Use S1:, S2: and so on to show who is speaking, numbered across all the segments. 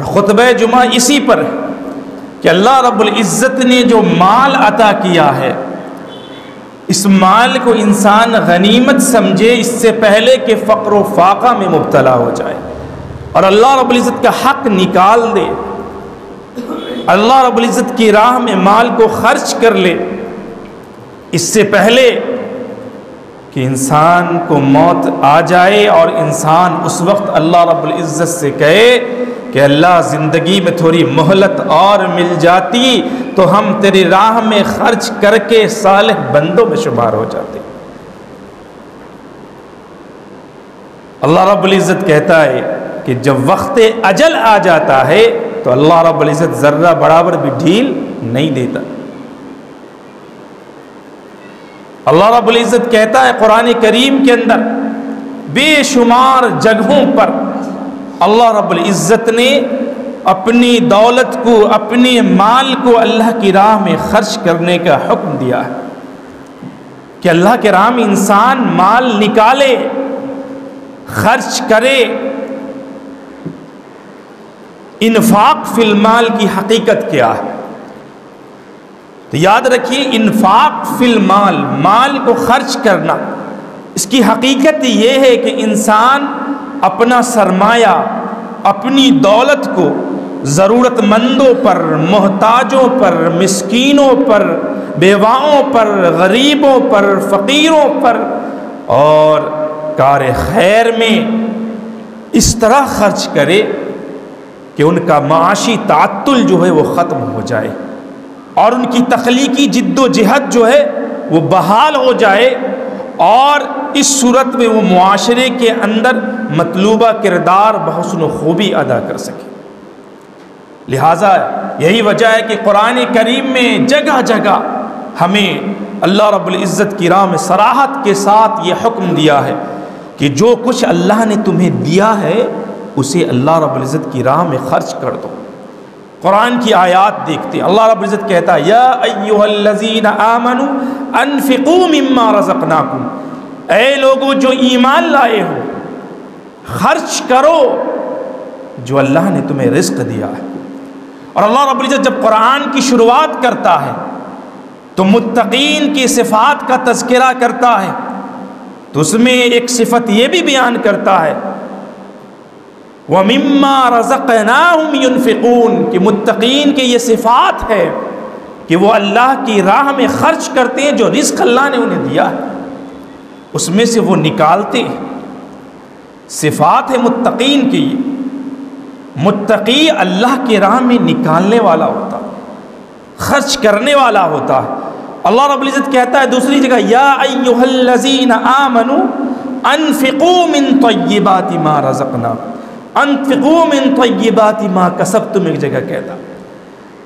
S1: اور خطبہ جمعہ اسی پر ہے کہ اللہ رب العزت نے جو مال عطا کیا ہے، اس مال کو انسان غنیمت سمجھے اس سے پہلے کہ فقر و فاقہ میں مبتلا ہو جائے، اور اللہ رب العزت کا حق نکال دے، اللہ رب العزت کی راہ میں مال کو خرچ کر لے، اس سے پہلے کہ انسان کو موت آ جائے اور انسان اس وقت اللہ رب العزت سے کہے کہ اللہ زندگی میں تھوڑی مہلت اور مل جاتی تو ہم تیری راہ میں خرچ کر کے صالح بندوں میں شمار ہو جاتے۔ اللہ رب العزت کہتا ہے کہ جب وقت اجل آ جاتا ہے تو اللہ رب العزت ذرہ برابر بھی ڈھیل نہیں دیتا۔ اللہ رب العزت کہتا ہے قرآن کریم کے اندر بے شمار جگہوں پر اللہ رب العزت نے اپنی دولت کو، اپنے مال کو اللہ کی راہ میں خرچ کرنے کا حکم دیا ہے کہ اللہ کے راہ میں انسان مال نکالے، خرچ کرے۔ انفاق فی المال کی حقیقت کیا ہے؟ تو یاد رکھیے، انفاق فی المال، مال کو خرچ کرنا، اس کی حقیقت یہ ہے کہ انسان اپنا سرمایہ، اپنی دولت کو ضرورت مندوں پر، محتاجوں پر، مسکینوں پر، بیواؤں پر، غریبوں پر، فقیروں پر اور کار خیر میں اس طرح خرچ کرے کہ ان کا معاشی تعطل جو ہے وہ ختم ہو جائے اور ان کی تخلیقی جد و جہد جو ہے وہ بحال ہو جائے، اور اس صورت میں وہ معاشرے کے اندر مطلوبہ کردار بحسن و خوبی ادا کر سکے۔ لہٰذا یہی وجہ ہے کہ قرآن کریم میں جگہ جگہ ہمیں اللہ رب العزت کی راہ میں صراحت کے ساتھ یہ حکم دیا ہے کہ جو کچھ اللہ نے تمہیں دیا ہے اسے اللہ رب العزت کی راہ میں خرچ کر دو۔ قرآن کی آیات دیکھتے ہیں، اللہ رب العزت کہتا ہے یا ایھا الذین آمنوا انفقوا مما رزقناکم، اے لوگو جو ایمان لائے ہو خرچ کرو جو اللہ نے تمہیں رزق دیا ہے۔ اور اللہ رب العزت جب قرآن کی شروعات کرتا ہے تو متقین کی صفات کا تذکرہ کرتا ہے، تو اس میں ایک صفت یہ بھی بیان کرتا ہے وَمِمَّا رَزَقْنَاهُمْ يُنْفِقُونَ، کہ متقین کی یہ صفات ہے کہ وہ اللہ کی راہ میں خرچ کرتے ہیں، جو رزق اللہ نے انہیں دیا ہے اس میں سے وہ نکالتے ہیں۔ صفات ہے متقین کی، متقی اللہ کی راہ میں نکالنے والا ہوتا، خرچ کرنے والا ہوتا ہے۔ اللہ رب العزت کہتا ہے دوسری جگہ یا ایھا الذین آمنوا انفقوا من طیبات ما رزقناکم، انفقوا من طیبات ما کسبتم، ایک جگہ کہتا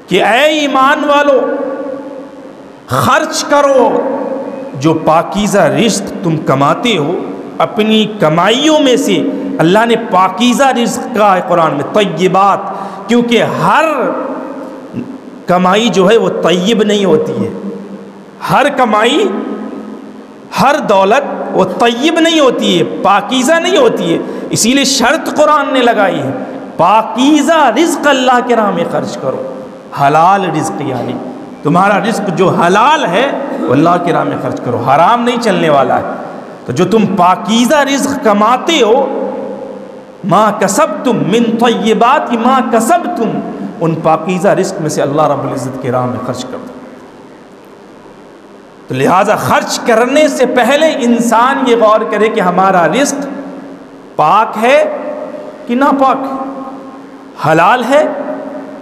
S1: کہ اے ایمان والو خرچ کرو جو پاکیزہ رزق تم کماتے ہو، اپنی کمائیوں میں سے اللہ نے پاکیزہ رزق کہا ہے قرآن میں، طیبات، کیونکہ ہر کمائی جو ہے وہ طیب نہیں ہوتی ہے، ہر کمائی، ہر دولت وہ طیب نہیں ہوتی ہے، پاکیزہ نہیں ہوتی ہے، اسی لیے شرط قرآن نے لگائی ہے پاکیزہ رزق اللہ کے راہ میں خرچ کرو، حلال رزق، یعنی تمہارا رزق جو حلال ہے وہ اللہ کے راہ میں خرچ کرو، حرام نہیں چلنے والا ہے۔ تو جو تم پاکیزہ رزق کماتے ہو، ما کسبتم من طیبات ما کسبتم، ان پاکیزہ رزق میں سے اللہ رب العزت کی راہ میں خرچ کر دو۔ تو لہٰذا خرچ کرنے سے پہلے انسان یہ غور کرے کہ ہمارا رزق پاک ہے کہ ناپاک ہے، حلال ہے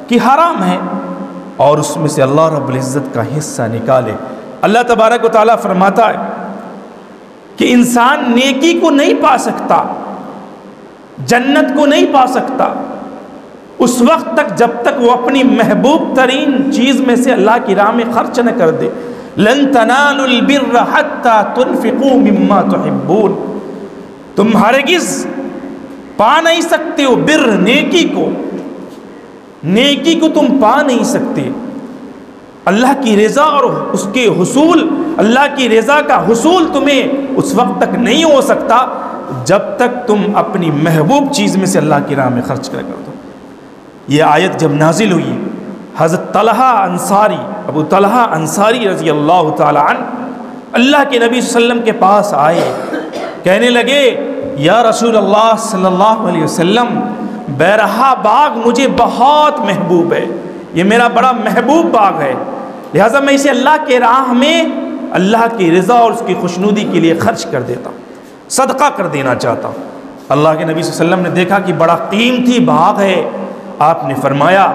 S1: کہ حرام ہے، اور اس میں سے اللہ رب العزت کا حصہ نکالے۔ اللہ تبارک و تعالیٰ فرماتا ہے کہ انسان نیکی کو نہیں پا سکتا، جنت کو نہیں پا سکتا اس وقت تک جب تک وہ اپنی محبوب ترین چیز میں سے اللہ کی راہ میں خرچ نہ کر دے۔ لن تنالوا البر حتى تنفقوا مما تحبون، تم ہرگز پا نہیں سکتے ہو بر، نیکی کو، نیکی کو تم پا نہیں سکتے، اللہ کی رضا اور اس کے حصول، اللہ کی رضا کا حصول تمہیں اس وقت تک نہیں ہو سکتا جب تک تم اپنی محبوب چیز میں سے اللہ کی راہ میں خرچ کر دو۔ یہ آیت جب نازل ہوئی، حضرت ابو طلحہ انصاری رضی اللہ تعالی عنہ اللہ کے نبی صلی اللہ علیہ وسلم کے پاس آئے، کہنے لگے یا رسول اللہ صلی اللہ علیہ وسلم، بیرہا باغ مجھے بہت محبوب ہے، یہ میرا بڑا محبوب باغ ہے، لہٰذا میں اسے اللہ کے راہ میں اللہ کی رضا اور اس کی خوشنودی کے لیے خرچ کر دیتا ہوں، صدقہ کر دینا چاہتا ہوں۔ اللہ کے نبی صلی اللہ علیہ وسلم نے دیکھا کہ بڑا قیمتی باغ ہے، آپ نے فرمایا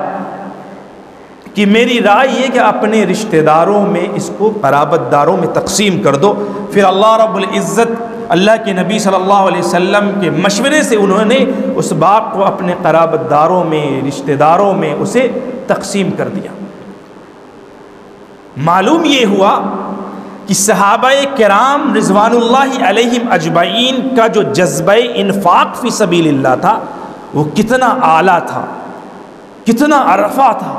S1: کہ میری رائے یہ کہ اپنے رشتہ داروں میں اس کو قرابت داروں میں تقسیم کر دو۔ پھر اللہ رب العزت اللہ کے نبی صلی اللہ علیہ وسلم کے مشورے سے انہوں نے اس باغ کو اپنے قرابت داروں میں، رشتہ داروں میں اسے تقسیم کر دیا۔ معلوم یہ ہوا کہ صحابہ کرام رضوان اللہ علیہم اجمعین کا جو جذبہ انفاق فی سبیل اللہ تھا وہ کتنا اعلیٰ تھا، کتنا عرفہ تھا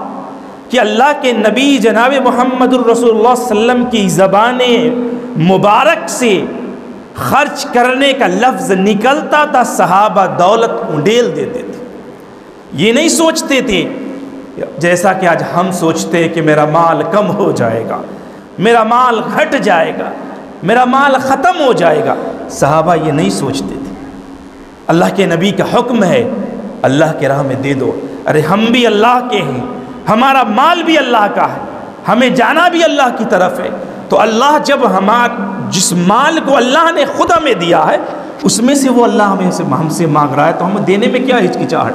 S1: کہ اللہ کے نبی جناب محمد الرسول اللہ صلی اللہ علیہ وسلم کی زبان مبارک سے خرچ کرنے کا لفظ نکلتا تھا، صحابہ دولت انڈیل دیتے تھے۔ یہ نہیں سوچتے تھے جیسا کہ آج ہم سوچتے ہیں کہ میرا مال کم ہو جائے گا، میرا مال گھٹ جائے گا، میرا مال ختم ہو جائے گا۔ صحابہ یہ نہیں سوچتے تھے، اللہ کے نبی کا حکم ہے اللہ کے راہ میں دے دو۔ ارے ہم بھی اللہ کے ہیں، ہمارا مال بھی اللہ کا ہے، ہمیں جانا بھی اللہ کی طرف ہے، تو اللہ جب جس مال کو اللہ نے خود ہمیں دیا ہے اس میں سے وہ اللہ ہم سے مانگ رہا ہے تو ہمیں دینے میں کیا ہچکچاہٹ،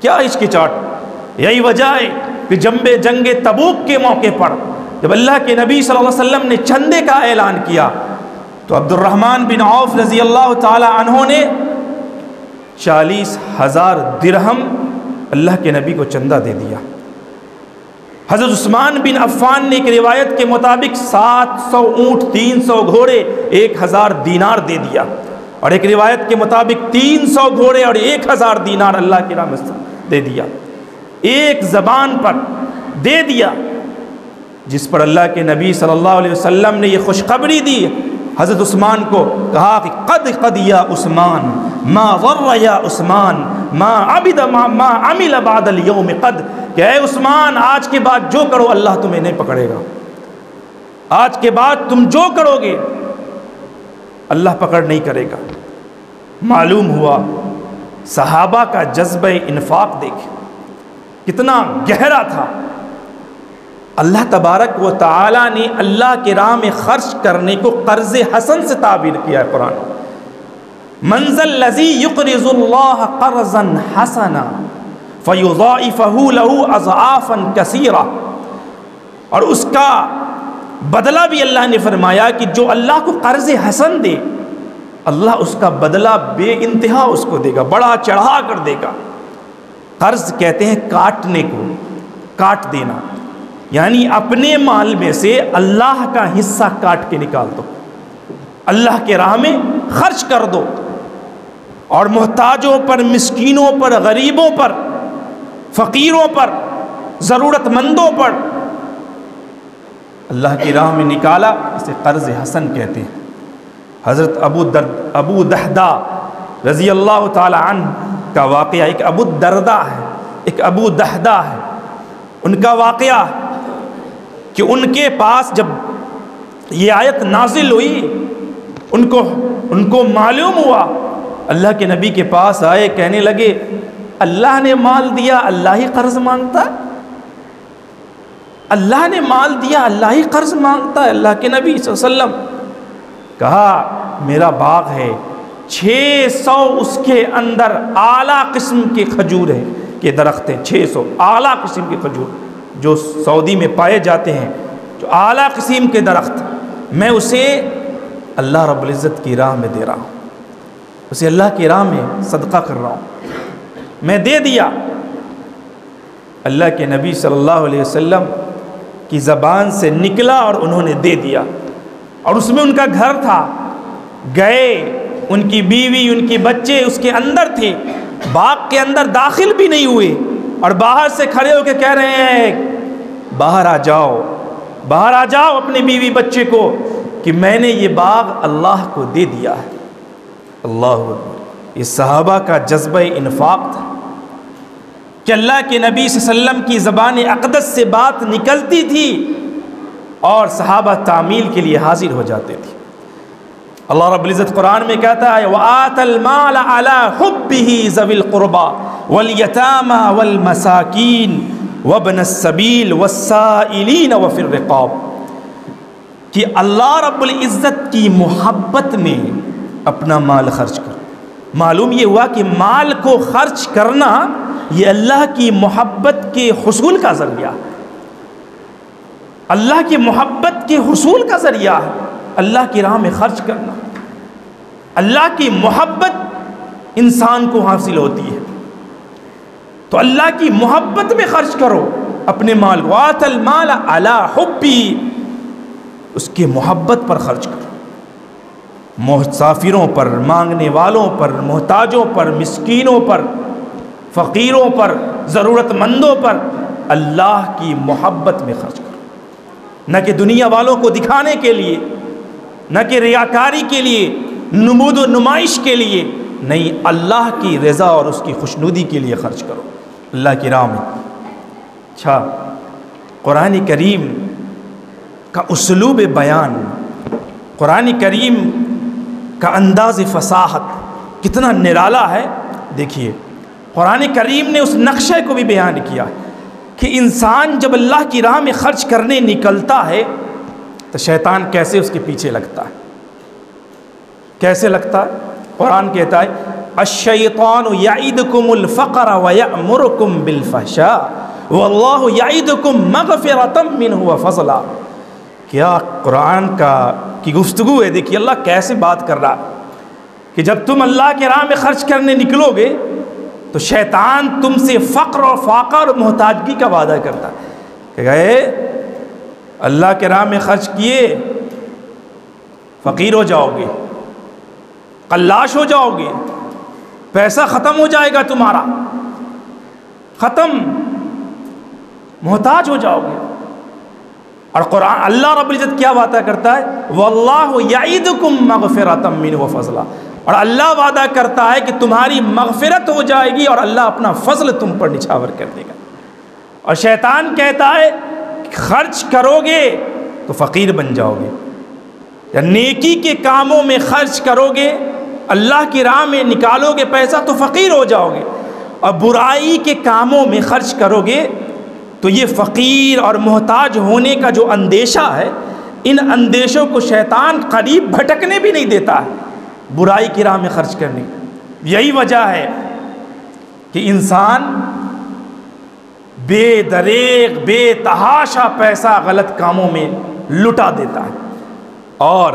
S1: کیا ہچکچاہٹ؟ یہی وجہ ہے کہ جنگ تبوک کے موقع پر جب اللہ کے نبی صلی اللہ علیہ وسلم نے چندے کا اعلان کیا تو عبد الرحمن بن عوف رضی اللہ تعالی عنہ نے 40,000 درہم اللہ کے نبی کو چندہ دے دیا۔ حضرت عثمان بن عفان نے ایک روایت کے مطابق 700 اونٹ، 300 گھوڑے، 1000 دینار دے دیا، اور ایک روایت کے مطابق 300 گھوڑے اور 1000 دینار اللہ کی راہ میں دے دیا، ایک زبان پر دے دیا، جس پر اللہ کے نبی صلی اللہ علیہ وسلم نے یہ خوشخبری دی حضرت عثمان کو، کہا کہ قد یا عثمان ما ضر یا عثمان ما عمل بعد اليوم قد، کہ اے عثمان آج کے بعد جو کرو اللہ تمہیں نہیں پکڑے گا، آج کے بعد تم جو کرو گے اللہ پکڑ نہیں کرے گا۔ معلوم ہوا صحابہ کا جذبہ انفاق دیکھیں کتنا گہرا تھا۔ اللہ تبارک و تعالی نے اللہ کے راہ میں خرچ کرنے کو قرض حسن سے تعبیر کیا ہے قرآن۔ من ذا الذی یقرض اللہ قرضا حسنا فیضاعفہ لہ اضعافا کثیرہ، اور اس کا بدلہ بھی اللہ نے فرمایا کہ جو اللہ کو قرض حسن دے اللہ اس کا بدلہ بے انتہا اس کو دے گا، بڑا چڑھا کر دے گا۔ قرض کہتے ہیں کاٹنے کو، کاٹ دینا، یعنی اپنے مال میں سے اللہ کا حصہ کاٹ کے نکال دو، اللہ کے راہ میں خرچ کر دو، اور محتاجوں پر، مسکینوں پر، غریبوں پر، فقیروں پر، ضرورت مندوں پر اللہ کی راہ میں نکالا، اسے قرض حسن کہتے ہیں۔ حضرت ابو دہدا رضی اللہ تعالی عنہ کا واقعہ، ایک ابو الدرداء ہے، ایک ابو دہدا ہے، ان کا واقعہ کہ ان کے پاس جب یہ آیت نازل ہوئی ان کو معلوم ہوا، اللہ کے نبی کے پاس آئے، کہنے لگے اللہ نے مال دیا اللہ ہی قرض مانگتا ہے، اللہ نے مال دیا اللہ ہی قرض مانگتا ہے۔ اللہ کے نبی صلی اللہ علیہ وسلم کہا میرا باغ ہے 600 اس کے اندر اعلیٰ قسم کے کھجور ہیں کے درخت ہیں، 600 اعلیٰ قسم کے کھجور جو سعودی میں پائے جاتے ہیں، جو اعلیٰ قسم کے درخت، میں اسے اللہ رب العزت کی راہ میں دے رہا ہوں، اسے اللہ کی راہ میں صدقہ کر رہا ہوں، میں دے دیا۔ اللہ کے نبی صلی اللہ علیہ وسلم کی زبان سے نکلا اور انہوں نے دے دیا، اور اس میں ان کا گھر تھا، گئے، ان کی بیوی ان کے بچے اس کے اندر تھے، باغ کے اندر داخل بھی نہیں ہوئے، اور باہر سے کھڑے ہو کے کہہ رہے ہیں باہر آ جاؤ، باہر آ جاؤ اپنے بیوی بچے کو کہ میں نے یہ باغ اللہ کو دے دیا ہے۔ اللہ اکبر، یہ صحابہ کا جذبہ انفاق تھا۔ کہ اللہ کے نبی صلی اللہ علیہ وسلم کی زبان اقدس سے بات نکلتی تھی اور صحابہ تعمیل کے لیے حاضر ہو جاتے تھے۔ اللہ رب العزت قرآن میں کہتا ہے وَآتَ الْمَالَ عَلَى حُبِّهِ ذَوِي الْقُرْبَى وَالْيَتَامَى وَالْمَسَاكِينِ وَابْنَ السَّبِيلِ وَالسَّائِلِينَ وَفِي الرِّقَابِ، کہ اللہ رب العزت کی محبت میں اپنا مال خرچ کرو۔ معلوم یہ ہوا کہ مال کو خرچ کرنا یہ اللہ کی محبت کے حصول کا ذریعہ ہے، اللہ کی محبت کے حصول کا ذریعہ ہے اللہ کی راہ میں خرچ کرنا۔ اللہ کی محبت انسان کو حاصل ہوتی ہے، تو اللہ کی محبت میں خرچ کرو اپنے مال کو۔ آتَ الْمَالَ عَلَى حُبِّهِ، اس کے محبت پر خرچ کرو، مسافروں پر، مانگنے والوں پر، محتاجوں پر، مسکینوں پر، فقیروں پر، ضرورت مندوں پر اللہ کی محبت میں خرچ کرو، نہ کہ دنیا والوں کو دکھانے کے لیے، نہ کہ ریاکاری کے لیے، نمود و نمائش کے لیے، نہیں، اللہ کی رضا اور اس کی خوشنودی کے لیے خرچ کرو اللہ کی راہ میں۔ اچھا، قرآن کریم کا اسلوب بیان، قرآن کریم کا انداز فصاحت کتنا نرالا ہے۔ دیکھیے قرآن کریم نے اس نقشے کو بھی بیان کیا کہ انسان جب اللہ کی راہ میں خرچ کرنے نکلتا ہے تو شیطان کیسے اس کے پیچھے لگتا ہے، کیسے لگتا ہے۔ قرآن کہتا ہے الشیطان یعدکم الفقر ویأمرکم بالفحشاء واللہ یعدکم مغفرۃ منہ وفضلا۔ کیا قرآن کی گفتگو ہے، دیکھیے اللہ کیسے بات کر رہا کہ جب تم اللہ کے راہ میں خرچ کرنے نکلو گے تو شیطان تم سے فقر اور فاقہ اور محتاجگی کا وعدہ کرتا ہے کہ گئے اللہ کے راہ میں خرچ کیے فقیر ہو جاؤ گے، قلاش ہو جاؤ گے، پیسہ ختم ہو جائے گا تمہارا، ختم، محتاج ہو جاؤ گے۔ اور قرآن اللہ رب العزت کیا وعدہ کرتا ہے واللہ یعدکم مغفرۃ منہ وفضلا، اور اللہ وعدہ کرتا ہے کہ تمہاری مغفرت ہو جائے گی اور اللہ اپنا فضل تم پر نچھاور کر دے گا۔ اور شیطان کہتا ہے خرچ کرو گے تو فقیر بن جاؤ گے، یا نیکی کے کاموں میں خرچ کرو گے، اللہ کی راہ میں نکالو گے پیسہ تو فقیر ہو جاؤ گے، اور برائی کے کاموں میں خرچ کرو گے تو یہ فقیر اور محتاج ہونے کا جو اندیشہ ہے، ان اندیشوں کو شیطان قریب بھٹکنے بھی نہیں دیتا ہے برائی کی راہ میں خرچ کرنے۔ یہی وجہ ہے کہ انسان بے دریغ بے تحاشا پیسہ غلط کاموں میں لٹا دیتا ہے، اور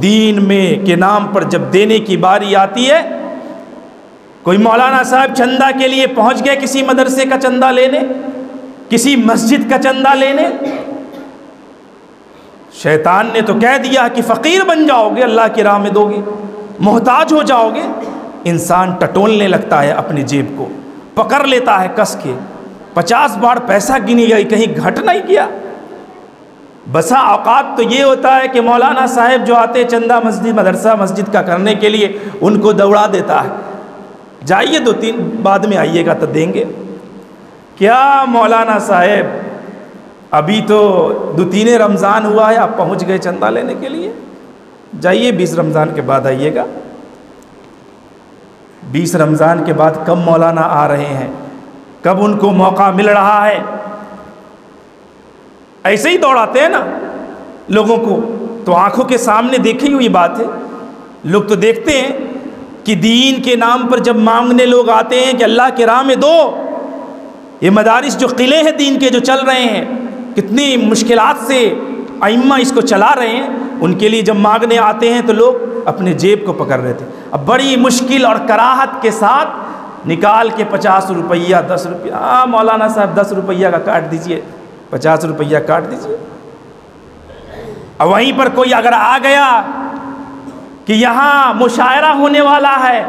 S1: دین میں کے نام پر جب دینے کی باری آتی ہے، کوئی مولانا صاحب چندہ کے لیے پہنچ گئے کسی مدرسے کا چندہ لینے، کسی مسجد کا چندہ لینے، شیطان نے تو کہہ دیا کہ فقیر بن جاؤ گے، اللہ کی راہ میں دو گے، محتاج ہو جاؤ گے۔ انسان ٹٹولنے لگتا ہے، اپنی جیب کو پکڑ لیتا ہے کس کے، 50 بار پیسہ گنی گئی، کہیں گھٹ نہیں کیا۔ بسا اوقات تو یہ ہوتا ہے کہ مولانا صاحب جو آتے چندہ مسجد مدرسہ مسجد کا کرنے کے لیے، ان کو دوڑا دیتا ہے، جائیے 2-3 بعد میں آئیے گا تو دیں گے۔ کیا مولانا صاحب ابھی تو 2-3 رمضان ہوا ہے، آپ پہنچ گئے چندہ لینے کے لیے، جائیے 20 رمضان کے بعد آئیے گا۔ 20 رمضان کے بعد کب مولانا آ رہے ہیں، کب ان کو موقع مل رہا ہے، ایسے ہی دوڑاتے ہیں نا لوگوں کو۔ تو آنکھوں کے سامنے دیکھی ہوئی بات ہے، لوگ تو دیکھتے ہیں کہ دین کے نام پر جب مانگنے لوگ آتے ہیں کہ اللہ کے راہ میں دو، یہ مدارس جو قلعے ہیں دین کے جو چل رہے ہیں، کتنی مشکلات سے ائمہ اس کو چلا رہے ہیں، ان کے لیے جب مانگنے آتے ہیں تو لوگ اپنے جیب کو پکڑ رہے تھے، اب بڑی مشکل اور کراہت کے ساتھ نکال کے 50 روپیہ 10 روپیہ، ہاں مولانا صاحب 10 روپیہ کا کاٹ دیجئے، 50 روپیہ کاٹ دیجئے۔ اور وہیں پر کوئی اگر آ گیا کہ یہاں مشاعرہ ہونے والا ہے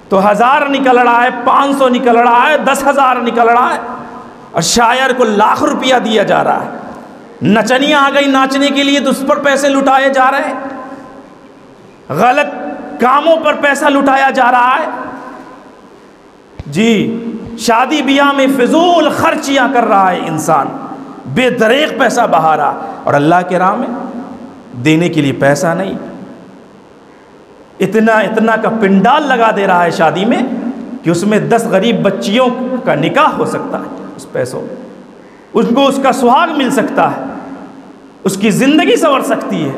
S1: تو 1000 نکل رہا ہے، 500 نکل رہا ہے، 10,000 نکل رہا ہے، اور شاعر کو لاکھ روپیہ دیا جا رہا ہے۔ نچنیاں آ گئی ناچنے کے لیے تو اس پر پیسے لٹائے جا رہے ہیں، غلط کاموں پر پیسہ لٹایا جا رہا ہے۔ جی شادی بیاہ میں فضول خرچیاں کر رہا ہے انسان، بے دریغ پیسہ بہا رہا، اور اللہ کے راہ میں دینے کے لیے پیسہ نہیں، اتنا کا پنڈال لگا دے رہا ہے شادی میں کہ اس میں 10 غریب بچیوں کا نکاح ہو سکتا ہے، اس پیسوں ان کو اس کا سہاگ مل سکتا ہے، اس کی زندگی سنور سکتی ہے۔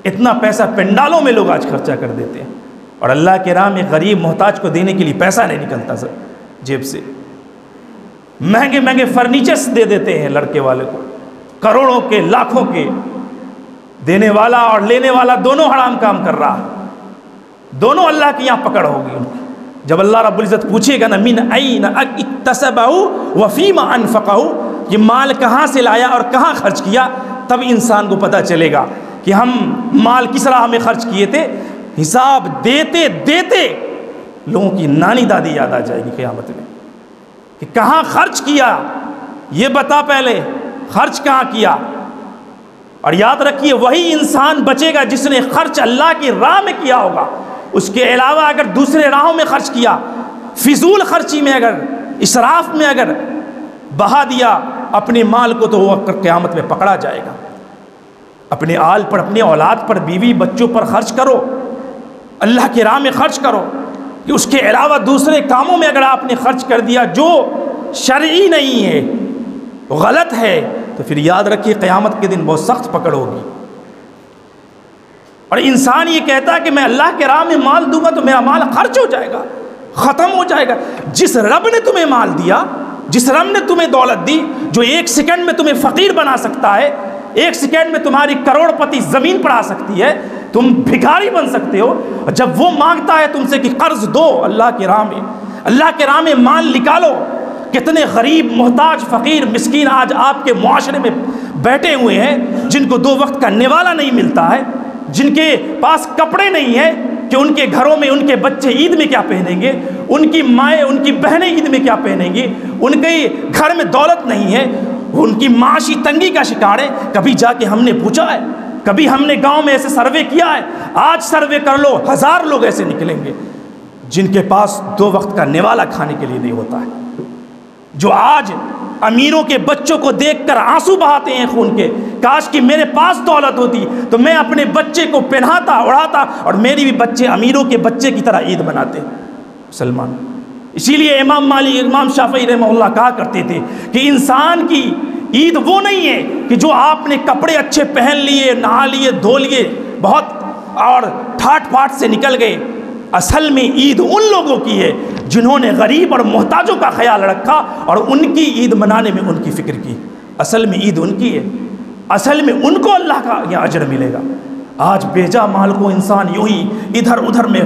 S1: اتنا پیسہ پنڈالوں میں لوگ آج خرچہ کر دیتے ہیں، اور اللہ کے راہ میں غریب محتاج کو دینے کے لیے پیسہ نہیں نکلتا سر جیب سے۔ مہنگے مہنگے فرنیچرز دے دیتے ہیں لڑکے والے کو، کروڑوں کے لاکھوں کے، دینے والا اور لینے والا دونوں حرام کام کر رہا ہے، دونوں اللہ کی یہاں پکڑ ہوگی ان کی۔ جب اللہ رب العزت پوچھے گا نا من این اکتسبہ وفیما انفقہ، یہ مال کہاں سے لایا اور کہاں خرچ کیا، تب انسان کو پتہ چلے گا کہ ہم مال کس راہ میں خرچ کیے تھے۔ حساب دیتے دیتے لوگوں کی نانی دادی یاد آ جائے گی قیامت میں کہ کہاں خرچ کیا، یہ بتا پہلے خرچ کہاں کیا۔ اور یاد رکھیے وہی انسان بچے گا جس نے خرچ اللہ کی راہ میں کیا ہوگا، اس کے علاوہ اگر دوسرے راہوں میں خرچ کیا، فضول خرچی میں اگر، اسراف میں اگر بہا دیا اپنے مال کو، تو وہ قیامت میں پکڑا جائے گا۔ اپنے آل پر، اپنے اولاد پر، بیوی بچوں پر خرچ کرو، اللہ کی راہ میں خرچ کرو، کہ اس کے علاوہ دوسرے کاموں میں اگر آپ نے خرچ کر دیا جو شرعی نہیں ہے، غلط ہے، تو پھر یاد رکھیے قیامت کے دن بہت سخت پکڑ ہوگی۔ اور انسان یہ کہتا ہے کہ میں اللہ کے راہ میں مال دوں گا تو میرا مال خرچ ہو جائے گا، ختم ہو جائے گا۔ جس رب نے تمہیں مال دیا، جس رب نے تمہیں دولت دی، جو 1 سیکنڈ میں تمہیں فقیر بنا سکتا ہے، 1 سیکنڈ میں تمہاری کروڑ پتی زمین پڑھا سکتی ہے، تم بھکاری بن سکتے ہو، جب وہ مانگتا ہے تم سے کہ قرض دو اللہ کی راہ میں، اللہ کے راہ میں مال نکالو۔ کتنے غریب، محتاج، فقیر، مسکین آج آپ کے معاشرے میں بیٹھے ہوئے ہیں جن کو 2 وقت کا نوالا نہیں ملتا ہے، جن کے پاس کپڑے نہیں ہیں کہ ان کے گھروں میں ان کے بچے عید میں کیا پہنیں گے، ان کی مائیں، ان کی بہنیں عید میں کیا پہنیں گی، ان کے گھر میں دولت نہیں ہے، ان کی معاشی تنگی کا شکار ہے۔ کبھی جا کے ہم نے پوچھا ہے، کبھی ہم نے گاؤں میں ایسے سروے کیا ہے؟ آج سروے کر لو، 1000 لوگ ایسے نکلیں گے جن کے پاس 2 وقت کا نوالا کھانے کے لیے نہیں ہوتا ہے، جو آج امیروں کے بچوں کو دیکھ کر آنسو بہاتے ہیں خون کے، کاش کہ میرے پاس دولت ہوتی تو میں اپنے بچے کو پہناتا، اڑاتا، اور میری بھی بچے امیروں کے بچے کی طرح عید مناتے مسلمان۔ اسی لیے امام مالک، امام شافعی رحمہ اللہ کہا کرتے تھے کہ انسان کی عید وہ نہیں ہے کہ جو آپ نے کپڑے اچھے پہن لیے، نہا لیے، دھو لیے بہت اور ٹھاٹ پاٹ سے نکل گئے۔ اصل میں عید ان لوگوں کی ہے جنہوں نے غریب اور محتاجوں کا خیال رکھا اور ان کی عید منانے میں ان کی فکر کی۔ اصل میں عید ان کی ہے، اصل میں ان کو اللہ کا یہ اجر ملے گا۔ آج بیجا مال کو انسان یوں ہی ادھر ادھر میں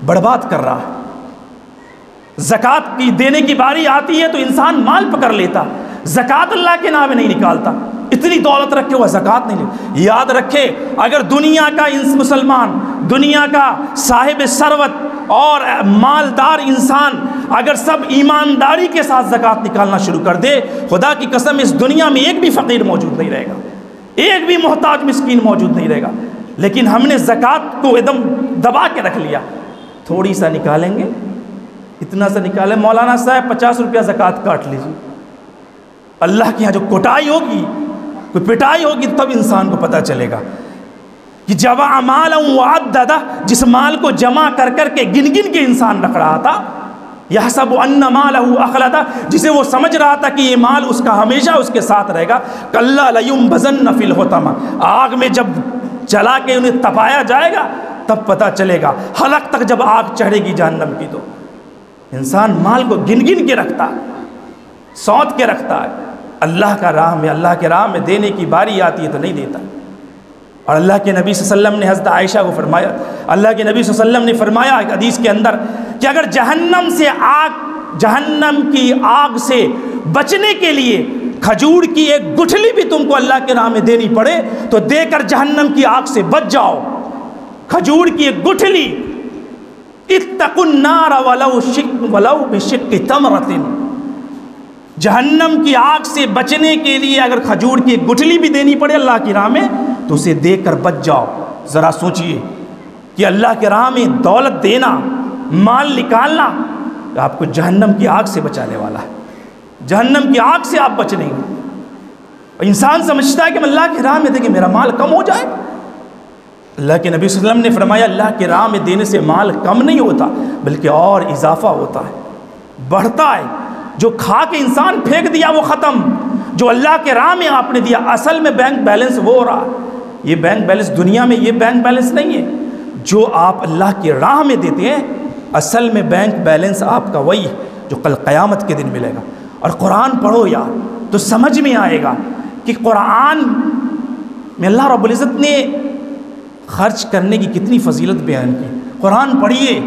S1: برباد کر رہا ہے۔ زکوٰۃ کی دینے کی باری آتی ہے تو انسان مال پکڑ لیتا، زکوٰۃ اللہ کے نام میں نہیں نکالتا، اتنی دولت رکھے ہوا زکوٰۃ نہیں لے۔ یاد رکھے اگر دنیا کا مسلمان، دنیا کا صاحب ثروت اور مالدار انسان اگر سب ایمانداری کے ساتھ زکوٰۃ نکالنا شروع کر دے، خدا کی قسم اس دنیا میں ایک بھی فقیر موجود نہیں رہے گا، ایک بھی محتاج مسکین موجود نہیں رہے گا۔ لیکن ہم نے زکوٰۃ کو ایک دم دبا کے رکھ لیا، تھوڑی سا نکالیں گے، اتنا سا نکالیں، مولانا صاحب 50 روپیہ زکوٰۃ کاٹ لیجیے۔ اللہ کے یہاں جو کوٹائی ہوگی، کوئی پٹائی ہوگی، تب انسان کو پتہ چلے گا کہ جمع مالا وعددہ، جس مال کو جمع کر کر کے گن گن کے انسان رکھ رہا تھا، یحسب ان مالہ اخلدہ، جسے وہ سمجھ رہا تھا کہ یہ مال اس کا ہمیشہ اس کے ساتھ رہے گا، کلا لینبذن فی الحطمہ، آگ میں جب جلا کے انہیں تپایا جائے گا تب پتہ چلے گا، حلق تک جب آگ چڑھے گی جہنم کی تو انسان مال کو گن گن کے رکھتا ہے، سونت کے رکھتا ہے، اللہ کا راہ میں، اللہ کے راہ میں دینے کی باری آتی ہے تو نہیں دیتا۔ اور اللہ کے نبی صلی اللہ علیہ وسلم نے حضرت عائشہ کو فرمایا، اللہ کے نبی صلی اللہ علیہ وسلم نے فرمایا ایک حدیث کے اندر کہ اگر جہنم کی آگ سے بچنے کے لیے کھجور کی ایک گٹھلی بھی تم کو اللہ کے راہ میں دینی پڑے تو دے کر جہنم کی آگ سے بچ جاؤ۔ کھجور کی ایک گٹھلی، اتقوا النار ولو بشق تمرۃ، جہنم کی آگ سے بچنے کے لیے اگر کھجور کی ایک گٹھلی بھی دینی پڑے اللہ کی راہ میں تو اسے دے کر بچ جاؤ۔ ذرا سوچئے کہ اللہ کے راہ میں دولت دینا، مال نکالنا، تو آپ کو جہنم کی آگ سے بچانے والا ہے، جہنم کی آگ سے آپ بچ نہیں گے۔ اور انسان سمجھتا ہے کہ میں اللہ کی راہ میں دے کہ میرا مال کم ہو جائے۔ اللہ کے نبی صلی اللہ علیہ وسلم نے فرمایا اللہ کی راہ میں دینے سے مال کم نہیں ہوتا بلکہ اور اضافہ ہوتا ہے، بڑھتا ہے۔ جو کھا کے انسان پھینک دیا وہ ختم، جو اللہ کے راہ میں آپ نے دیا اصل میں بینک بیلنس وہ ہو رہا۔ یہ بینک بیلنس دنیا میں یہ بینک بیلنس نہیں ہے، جو آپ اللہ کی راہ میں دیتے ہیں اصل میں بینک بیلنس آپ کا وہی ہے جو کل قیامت کے دن ملے گا۔ اور قرآن پڑھو یار تو سمجھ میں آئے گا کہ قرآن میں اللہ رب العزت نے خرچ کرنے کی کتنی فضیلت بیان کی۔ قرآن پڑھیے،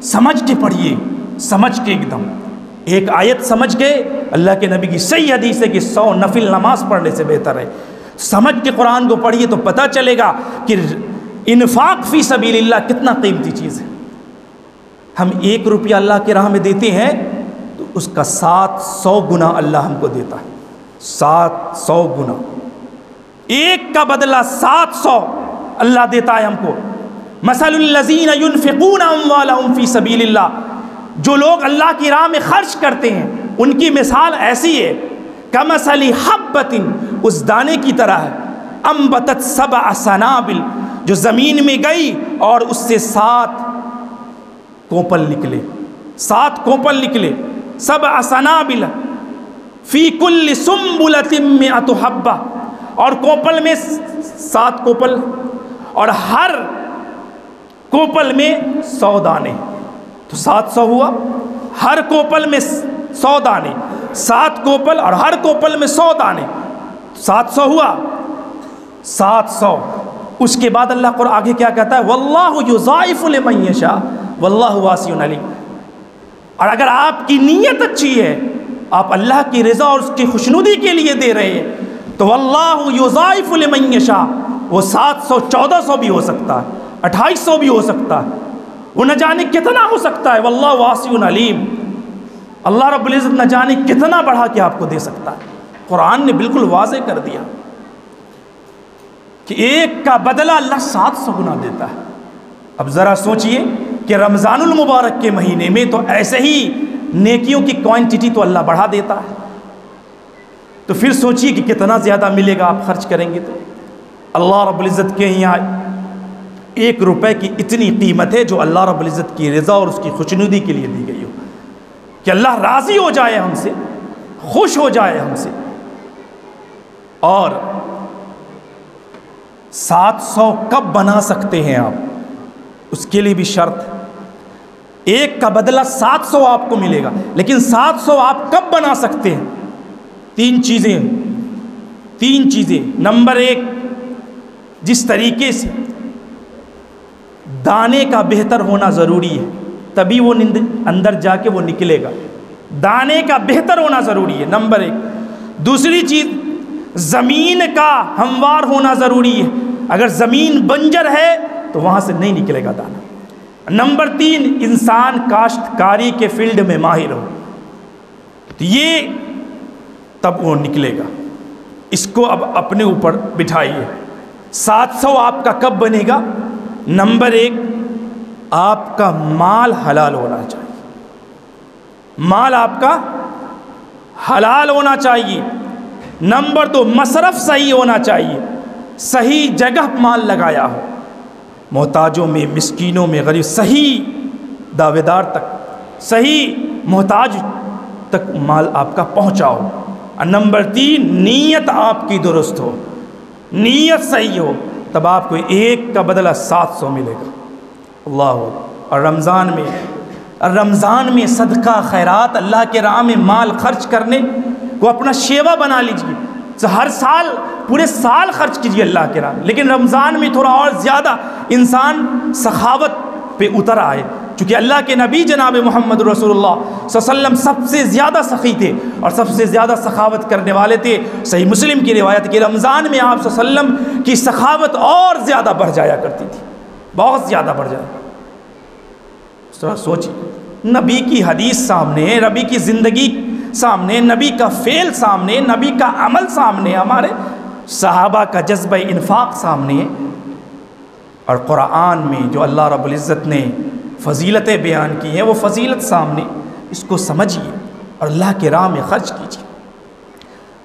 S1: سمجھ کے پڑھیے، سمجھ کے ایک دم ایک آیت سمجھ کے، اللہ کے نبی کی صحیح حدیث ہے کہ 100 نفل نماز پڑھنے سے بہتر ہے۔ سمجھ کے قرآن کو پڑھیے تو پتہ چلے گا کہ انفاق فی سبیل اللہ کتنا قیمتی چیز ہے۔ ہم 1 روپیہ اللہ کی راہ میں دیتے ہیں تو اس کا 700 گنا اللہ ہم کو دیتا ہے، 700 گنا، ایک کا بدلہ 700 اللہ دیتا ہے ہم کو۔ مثل الذین ينفقون اموالهم فی سبیل اللہ، جو لوگ اللہ کی راہ میں خرچ کرتے ہیں ان کی مثال ایسی ہے کمثل حبۃ، اس دانے کی طرح ہے، انبتت 7 سنابل، جو زمین میں گئی اور اس سے 7 کوپل نکلے، 7 کوپل نکلے، 7 سنابل فی کل سنبلۃ 100 حبۃ، اور کوپل میں 7 کوپل اور ہر کوپل میں 100 دانے، تو 700 ہوا۔ ہر کوپل میں 100 دانے، 7 کوپل اور ہر کوپل میں 100 دانے، 700 ہوا، 700۔ اس کے بعد اللہ قرآن آگے کیا کہتا ہے؟ واللہ یضاعف لمن یشاء واللہ واسع علیم۔ اور اگر آپ کی نیت اچھی ہے، آپ اللہ کی رضا اور اس کی خوشنودی کے لیے دے رہے ہیں تو واللہ یضاعف لمن یشاء، وہ 700 1400 بھی ہو سکتا ہے، 2800 بھی ہو سکتا ہے، وہ نہ جانے کتنا ہو سکتا ہے۔ واللہ واسع علیم، اللہ رب العزت نہ جانے کتنا بڑھا کے آپ کو دے سکتا ہے۔ قرآن نے بالکل واضح کر دیا کہ ایک کا بدلہ اللہ 700 گنا دیتا ہے۔ اب ذرا سوچئے کہ رمضان المبارک کے مہینے میں تو ایسے ہی نیکیوں کی کوانٹٹی تو اللہ بڑھا دیتا ہے، تو پھر سوچئے کہ کتنا زیادہ ملے گا آپ خرچ کریں گے تو۔ اللہ رب العزت کے یہاں 1 روپے کی اتنی قیمت ہے جو اللہ رب العزت کی رضا اور اس کی خوشنودی کے لیے دی گئی ہو، کہ اللہ راضی ہو جائے ہم سے، خوش ہو جائے ہم سے۔ اور 700 کب بنا سکتے ہیں آپ؟ اس کے لیے بھی شرط ہے، 1 کا بدلہ 700 آپ کو ملے گا، لیکن 700 آپ کب بنا سکتے ہیں؟ 3 چیزیں۔ نمبر 1، جس طریقے سے دانے کا بہتر ہونا ضروری ہے تبھی وہ اندر جا کے وہ نکلے گا، دانے کا بہتر ہونا ضروری ہے، نمبر 1۔ دوسری چیز، زمین کا ہموار ہونا ضروری ہے، اگر زمین بنجر ہے تو وہاں سے نہیں نکلے گا دانا۔ نمبر 3، انسان کاشتکاری کے فیلڈ میں ماہر ہو، تو یہ تب وہ نکلے گا۔ اس کو اب اپنے اوپر بٹھائیے۔ 700 آپ کا کب بنے گا؟ نمبر 1، آپ کا مال حلال ہونا چاہیے، مال آپ کا حلال ہونا چاہیے۔ نمبر 2، مصرف صحیح ہونا چاہیے، صحیح جگہ مال لگایا ہو، محتاجوں میں، مسکینوں میں، غریب، صحیح دعوے دار تک، صحیح محتاج تک مال آپ کا پہنچا ہو۔ اور نمبر 3، نیت آپ کی درست ہو، نیت صحیح ہو، تب آپ کو 1 کا بدلہ 700 ملے گا۔ اللہ۔ اور رمضان میں صدقہ خیرات، اللہ کے راہ میں مال خرچ کرنے کو اپنا شیوا بنا لیجیے۔ ہر سال پورے سال خرچ کیجیے اللہ کے راہ، لیکن رمضان میں تھوڑا اور زیادہ انسان سخاوت پہ اتر آئے، چونکہ اللہ کے نبی جناب محمد رسول اللہ صلی اللہ علیہ وسلم سب سے زیادہ سخی تھے اور سب سے زیادہ سخاوت کرنے والے تھے۔ صحیح مسلم کی روایت کہ رمضان میں آپ صلی اللہ علیہ وسلم کی سخاوت اور زیادہ بڑھ جایا کرتی تھی، بہت زیادہ بڑھ جایا۔ سوچیے، نبی کی حدیث سامنے، نبی کی زندگی سامنے، نبی کا فعل سامنے، نبی کا عمل سامنے، ہمارے صحابہ کا جذبہ انفاق سامنے، اور قرآن میں جو اللہ رب العزت نے فضیلتیں بیان کی ہیں وہ فضیلت سامنے۔ اس کو سمجھیے اور اللہ کے راہ میں خرچ کیجیے۔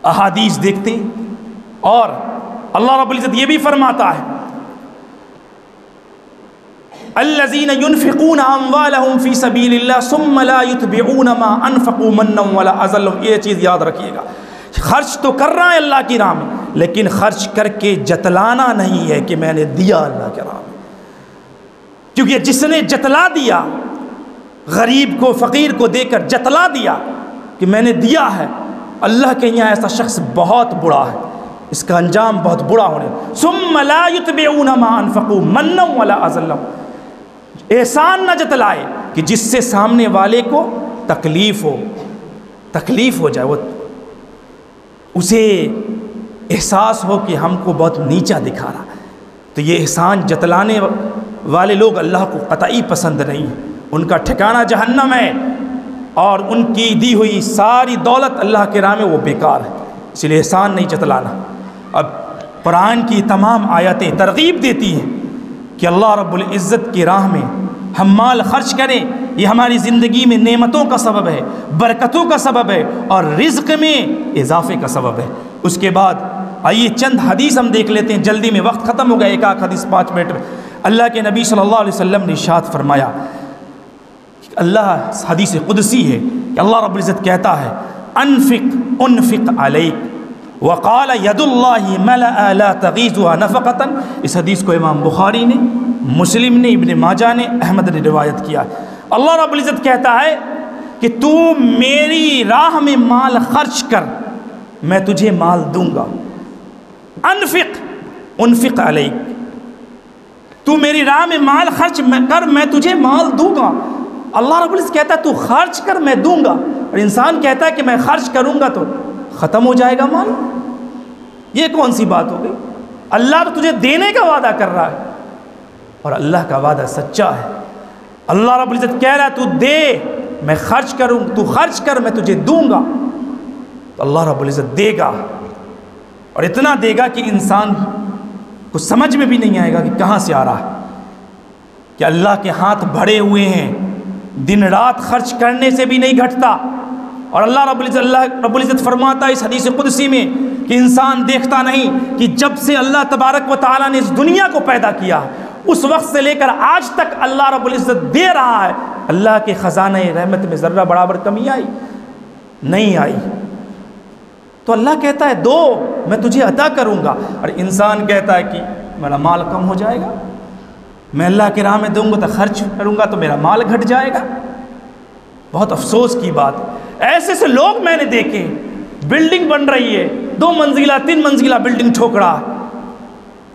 S1: احادیث دیکھتے ہیں اور اللہ رب العزت یہ بھی فرماتا ہے الذین ينفقون اموالهم فی سبیل اللہ ثم لا یتبعون ما انفقوا منا ولا اذى، یہ چیز یاد رکھیے گا، خرچ تو کر رہا ہے اللہ کی راہ میں، لیکن خرچ کر کے جتلانا نہیں ہے کہ میں نے دیا اللہ کے راہ میں، کیونکہ جس نے جتلا دیا، غریب کو فقیر کو دے کر جتلا دیا کہ میں نے دیا ہے، اللہ کے یہاں ایسا شخص بہت برا ہے، اس کا انجام بہت برا ہونے۔ ثم لا یتبعون ما انفقوا منا ولا اذى، احسان نہ جتلائے کہ جس سے سامنے والے کو تکلیف ہو جائے، وہ اسے احساس ہو کہ ہم کو بہت نیچا دکھا رہا، تو یہ احسان جتلانے والے لوگ اللہ کو قطعی پسند نہیں، ان کا ٹھکانہ جہنم ہے، اور ان کی دی ہوئی ساری دولت اللہ کے راہ میں وہ بیکار ہے، اس لیے احسان نہیں جتلانا۔ اب قرآن کی تمام آیتیں ترغیب دیتی ہیں کہ اللہ رب العزت کی راہ میں ہم مال خرچ کریں، یہ ہماری زندگی میں نعمتوں کا سبب ہے، برکتوں کا سبب ہے، اور رزق میں اضافے کا سبب ہے۔ اس کے بعد آئیے چند حدیث ہم دیکھ لیتے ہیں، جلدی میں وقت ختم ہو گیا، ایک آدھ حدیث 5 منٹ میں۔ اللہ کے نبی صلی اللہ علیہ وسلم نے ارشاد فرمایا، اللہ حدیث قدسی ہے کہ اللہ رب العزت کہتا ہے انفق علیک وقال ید اللہ ملأ لا تغیضها نفقتا، اس حدیث کو امام بخاری نے، مسلم نے، ابن ماجہ نے، احمد نے روایت کیا ہے۔ اللہ رب العزت کہتا ہے کہ تو میری راہ میں مال خرچ کر، میں تجھے مال دوں گا۔ انفق علیک، تو میری راہ میں مال خرچ کر، میں تجھے مال دوں گا۔ اللہ رب العزت کہتا ہے تو خرچ کر، میں دوں گا، اور انسان کہتا ہے کہ میں خرچ کروں گا تو ختم ہو جائے گا مال، یہ کون سی بات ہو گئی؟ اللہ تو تجھے دینے کا وعدہ کر رہا ہے، اور اللہ کا وعدہ سچا ہے۔ اللہ رب العزت کہہ رہا ہے تو دے، میں خرچ کروں، تو خرچ کر، میں تجھے دوں گا، تو اللہ رب العزت دے گا، اور اتنا دے گا کہ انسان کو سمجھ میں بھی نہیں آئے گا کہ کہاں سے آ رہا ہے، کہ اللہ کے ہاتھ بھرے ہوئے ہیں، دن رات خرچ کرنے سے بھی نہیں گھٹتا۔ اور اللہ رب العزت فرماتا ہے اس حدیث قدسی میں کہ انسان دیکھتا نہیں کہ جب سے اللہ تبارک و تعالیٰ نے اس دنیا کو پیدا کیا، اس وقت سے لے کر آج تک اللہ رب العزت دے رہا ہے، اللہ کے خزانہ رحمت میں ذرہ برابر کمی آئی نہیں آئی، تو اللہ کہتا ہے دو، میں تجھے عطا کروں گا، اور انسان کہتا ہے کہ میرا مال کم ہو جائے گا، میں اللہ کے راہ میں دوں گا تو خرچ کروں گا تو میرا مال گھٹ جائے گا۔ بہت افسوس کی بات، ایسے سے لوگ میں نے دیکھے، بلڈنگ بن رہی ہے، 2 منزلہ 3 منزلہ بلڈنگ ٹھوک رہا ہے،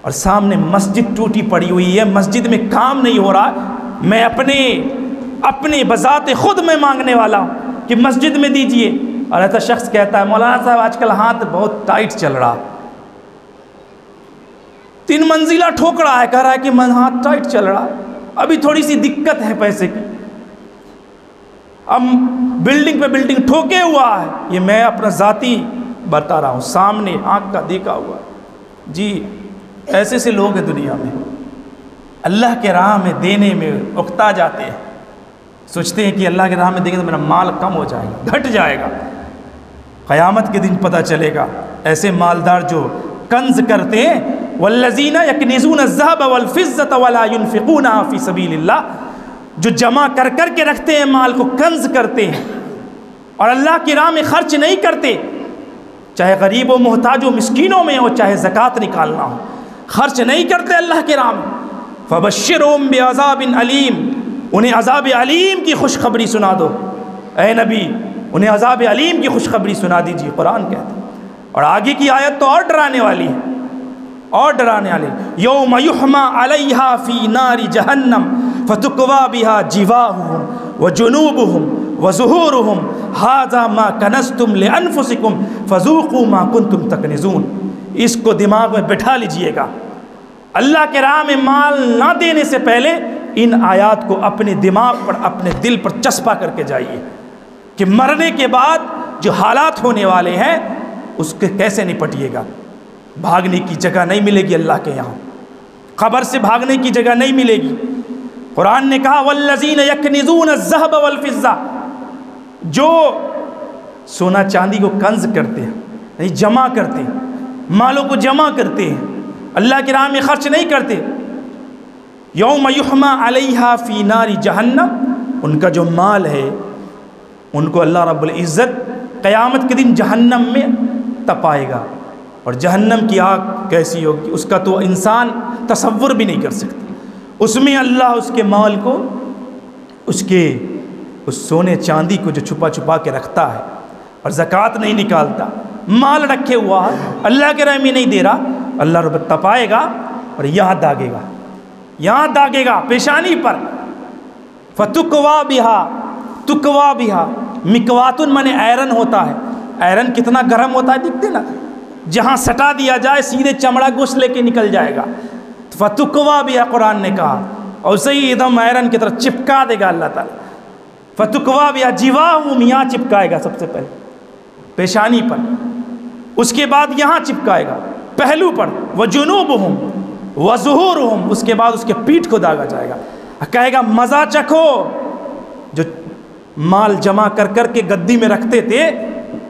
S1: اور سامنے مسجد ٹوٹی پڑی ہوئی ہے، مسجد میں کام نہیں ہو رہا، میں اپنے بذات خود میں مانگنے والا ہوں کہ مسجد میں دیجئے، اور ایسا شخص کہتا ہے مولانا صاحب آج کل ہاتھ بہت ٹائٹ چل رہا، 3 منزلہ ٹھوک رہا ہے، کہہ رہا ہے کہ ہاتھ ٹائٹ چل رہا، ابھی تھوڑی سی دقت ہے پیسے کی، اب بلڈنگ پہ بلڈنگ ٹھوکے ہوا ہے، یہ میں اپنا ذاتی بتا رہا ہوں، سامنے آنکھ کا دیکھا ہوا ہے۔ جی ایسے سے لوگ ہیں دنیا میں، اللہ کے راہ میں دینے میں اکتا جاتے ہیں، سوچتے ہیں کہ اللہ کے راہ میں دیں گے تو میرا مال کم ہو جائے گا، گھٹ جائے گا، قیامت کے دن پتہ چلے گا۔ ایسے مالدار جو کنز کرتے ہیں، والذین یکنزون الذهب والفضة ولا ينفقونها فی سبیل اللہ، جو جمع کر کے رکھتے ہیں مال کو، کنز کرتے ہیں اور اللہ کی راہ میں خرچ نہیں کرتے، چاہے غریب و محتاج و مسکینوں میں ہو، چاہے زکوٰۃ نکالنا ہو، خرچ نہیں کرتے اللہ کے راہ میں، فبشرہم بعذاب علیم، انہیں عذاب علیم کی خوشخبری سنا دو، اے نبی انہیں عذاب علیم کی خوشخبری سنا دیجیے، قرآن کہتا ہے۔ اور آگے کی آیت تو اور ڈرانے والی ہے، اور ڈرانے والے، یوم یحما علیہا فی نار جہنم فتکوی بہا جباہہم وجنوبہم وظہورہم ھذا ما کنزتم لانفسکم فذوقوا ما کنتم تکنزون۔ اس کو دماغ میں بٹھا لیجئے گا، اللہ کے راہ میں مال نہ دینے سے پہلے ان آیات کو اپنے دماغ پر، اپنے دل پر چسپا کر کے جائیے کہ مرنے کے بعد جو حالات ہونے والے ہیں اس کے کیسے نپٹیے گا۔ بھاگنے کی جگہ نہیں ملے گی اللہ کے یہاں، قبر سے بھاگنے کی جگہ نہیں ملے گی۔ قرآن نے کہا والذین یکنزون الذهب والفضة، جو سونا چاندی کو کنز کرتے ہیں، یعنی جمع کرتے ہیں، مالوں کو جمع کرتے ہیں، اللہ کی راہ میں خرچ نہیں کرتے، یوم یحما علیہا فی نار جہنم، ان کا جو مال ہے ان کو اللہ رب العزت قیامت کے دن جہنم میں تپائے گا، اور جہنم کی آگ کیسی ہوگی اس کا تو انسان تصور بھی نہیں کر سکتا۔ اس میں اللہ اس کے مال کو، اس سونے چاندی کو جو چھپا چھپا کے رکھتا ہے اور زکوٰۃ نہیں نکالتا، مال رکھے ہوا اللہ کے راہ میں نہیں دے رہا، اللہ رب تپائے گا اور یہاں داغے گا پیشانی پر، فتکوا بہا، تکوا بہا، مکواتن مانے ایرن ہوتا ہے، ایرن کتنا گرم ہوتا ہے دیکھتے نا، جہاں سٹا دیا جائے سیدھے چمڑا گوشت لے کے نکل جائے گا، فتکوا بہا قرآن نے کہا، اور اسے ہی ایک دم ایرن کی طرح چپکا دے گا اللہ تعالیٰ، فتکوا بہا جواہم، یہاں چپکائے گا سب سے پہلے پیشانی پر، اس کے بعد یہاں چپکائے گا پہلو پر، وجنوبہم وظہورہم، اس کے بعد اس کے پیٹھ کو داغا جائے گا، کہے گا مزہ چکھو، جو مال جمع کر کر کے گدی میں رکھتے تھے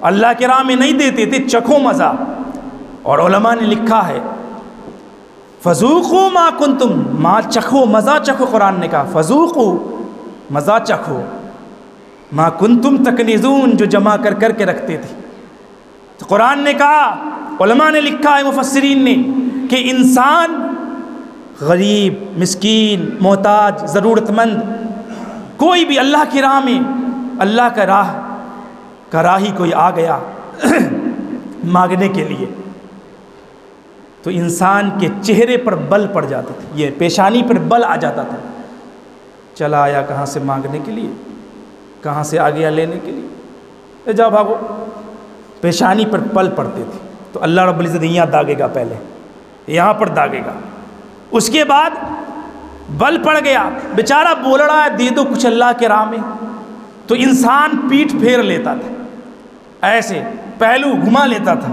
S1: اللہ کے راہ میں نہیں دیتے تھے، چکھو مزہ۔ اور علماء نے لکھا ہے فذوقوا ما کنتم، مال چکھو، مزہ چکھو، قرآن نے کہا فذوقوا، مزہ چکھو، ما کنتم تکنزون، جو جمع کر کر کے رکھتے تھے۔ تو قرآن نے کہا، علماء نے لکھا ہے مفسرین نے، کہ انسان غریب، مسکین، محتاج، ضرورت مند، کوئی بھی اللہ کی راہ میں، اللہ کا راہی کوئی آ گیا مانگنے کے لیے، تو انسان کے چہرے پر بل پڑ جاتے تھے، یہ پیشانی پر بل آ جاتا تھا، چلا آیا کہاں سے مانگنے کے لیے، کہاں سے آ گیا لینے کے لیے، جاؤ بھاگو، پیشانی پر بل پڑتے تھے۔ تو اللہ رب العزت یہاں داغے گا، پہلے یہاں پر داغے گا، اس کے بعد بل پڑ گیا، بیچارہ بول رہا ہے دے دو کچھ اللہ کے راہ میں، تو انسان پیٹھ پھیر لیتا تھا، ایسے پہلو گھما لیتا تھا،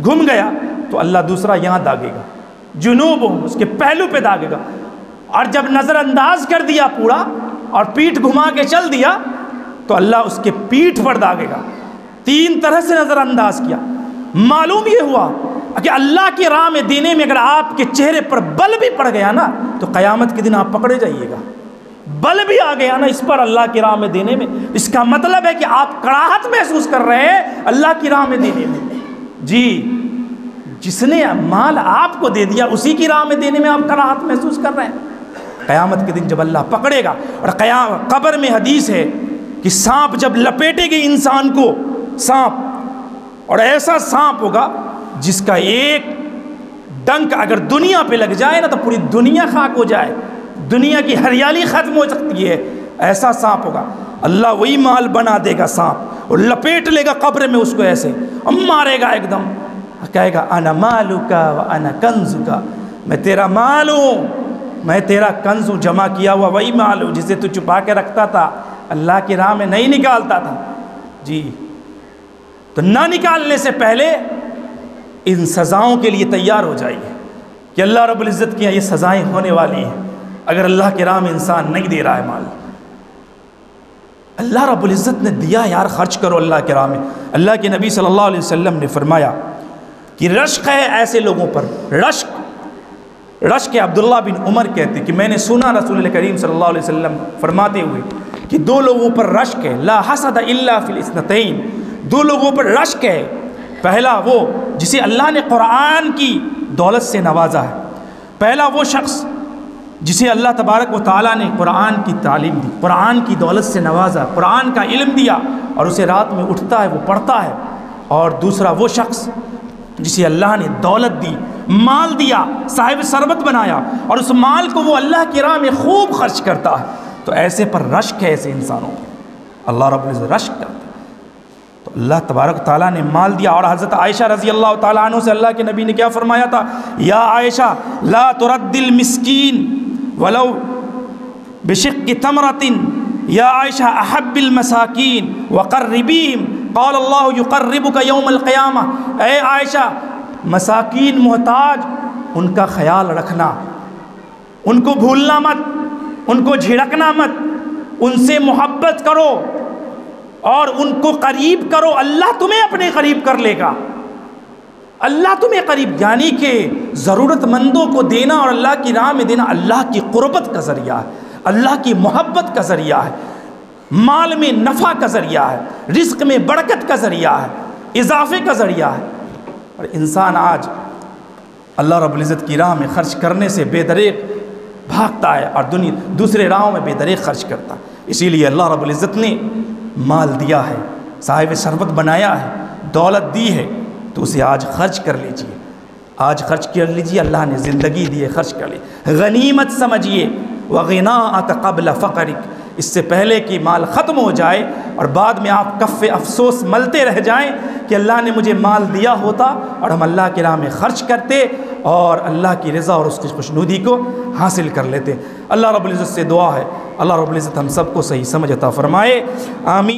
S1: گھم گیا تو اللہ دوسرا یہاں داغے گا، جنوب، اس کے پہلو پہ داغے گا، اور جب نظر انداز کر دیا پورا اور پیٹھ گھما کے چل دیا تو اللہ اس کے پیٹھ پر داغے گا۔ تین طرح سے نظر انداز کیا، معلوم یہ ہوا کہ اللہ کی راہ میں دینے میں اگر آپ کے چہرے پر بل بھی پڑ گیا نا تو قیامت کے دن آپ پکڑے جائیے گا، بل بھی آ گیا نا اس پر اللہ کی راہ میں دینے میں، اس کا مطلب ہے کہ آپ کڑاہٹ محسوس کر رہے ہیں اللہ کی راہ میں دینے میں، جی جس نے مال آپ کو دے دیا اسی کی راہ میں دینے میں آپ کڑاہٹ محسوس کر رہے ہیں۔ قیامت کے دن جب اللہ پکڑے گا، اور قبر میں حدیث ہے کہ سانپ جب لپیٹے گی انسان کو، سانپ، اور ایسا سانپ ہوگا جس کا ایک ڈنک اگر دنیا پہ لگ جائے نا تو پوری دنیا خاک ہو جائے، دنیا کی ہریالی ختم ہو سکتی ہے، ایسا سانپ ہوگا۔ اللہ وہی مال بنا دے گا سانپ، اور لپیٹ لے گا قبر میں اس کو ایسے، اور مارے گا ایک دم، کہے گا انا مالکا وانا کنزکا، میں تیرا مال ہوں، میں تیرا کنز ہوں، جمع کیا ہوا وہی مال ہوں جسے تو چھپا کے رکھتا تھا، اللہ کی راہ میں نہیں نکالتا تھا۔ جی تو نہ نکالنے سے پہلے ان سزاؤں کے لیے تیار ہو جائیے کہ اللہ رب العزت کی یہ سزائیں ہونے والی ہیں اگر اللہ کی راہ میں انسان نہیں دے رہا ہے مال۔ اللہ رب العزت نے دیا یار، خرچ کرو اللہ کی راہ میں۔ اللہ کے نبی صلی اللہ علیہ وسلم نے فرمایا کہ رشک ہے ایسے لوگوں پر، رشک عبداللہ بن عمر کہتے کہ میں نے سنا رسول اللہ کریم صلی اللہ علیہ وسلم فرماتے ہوئے کہ دو لوگوں پر رشک ہے، لا حسد الا فی الاثنتین، دو لوگوں پر رشک ہے۔ پہلا وہ جسے اللہ نے قرآن کی دولت سے نوازا ہے، پہلا وہ شخص جسے اللہ تبارک و تعالیٰ نے قرآن کی تعلیم دی، قرآن کی دولت سے نوازا، قرآن کا علم دیا، اور اسے رات میں اٹھتا ہے وہ پڑھتا ہے۔ اور دوسرا وہ شخص جسے اللہ نے دولت دی، مال دیا، صاحب ثروت بنایا، اور اس مال کو وہ اللہ کی راہ میں خوب خرچ کرتا ہے، تو ایسے پر رشک ہے، ایسے انسانوں پر اللہ رب العزت رشک کرتا ہے۔ تو اللہ تبارک تعالیٰ نے مال دیا، اور حضرت عائشہ رضی اللہ تعالیٰ عنہ سے اللہ کے نبی نے کیا فرمایا تھا، یا عائشہ لا ترد المسکین ولو بشق تمرۃ، یا عائشہ احب المساکین وقربیہم، قال اللہ یقربک یوم القیامہ، اے عائشہ مساکین، محتاج، ان کا خیال رکھنا، ان کو بھولنا مت، ان کو جھڑکنا مت، ان سے محبت کرو، اور ان کو قریب کرو، اللہ تمہیں اپنے قریب کر لے گا۔ اللہ تمہیں قریب، یعنی کہ ضرورت مندوں کو دینا اور اللہ کی راہ میں دینا اللہ کی قربت کا ذریعہ ہے، اللہ کی محبت کا ذریعہ ہے، مال میں نفع کا ذریعہ ہے، رزق میں برکت کا ذریعہ ہے، اضافے کا ذریعہ ہے۔ اور انسان آج اللہ رب العزت کی راہ میں خرچ کرنے سے بے دریغ بھاگتا ہے اور دوسرے راہوں میں بے دریغ خرچ کرتا ہے۔ اسی لیے اللہ رب العزت نے مال دیا ہے، صاحب ثروت بنایا ہے، دولت دی ہے، تو اسے آج خرچ کر لیجئے، آج خرچ کر لیجئے۔ اللہ نے زندگی دی ہے، خرچ کر لیجئے، غنیمت سمجھیے۔ وَغِنَاءَكَ قَبْلَ فَقْرِكَ، اس سے پہلے کہ مال ختم ہو جائے اور بعد میں آپ کف افسوس ملتے رہ جائیں کہ اللہ نے مجھے مال دیا ہوتا اور ہم اللہ کی راہ میں خرچ کرتے اور اللہ کی رضا اور اس کی خوشنودی کو حاصل کر لیتے۔ اللہ رب العزت سے دعا ہے اللہ رب العزت ہم سب کو صحیح سمجھ عطا فرمائے، آمین۔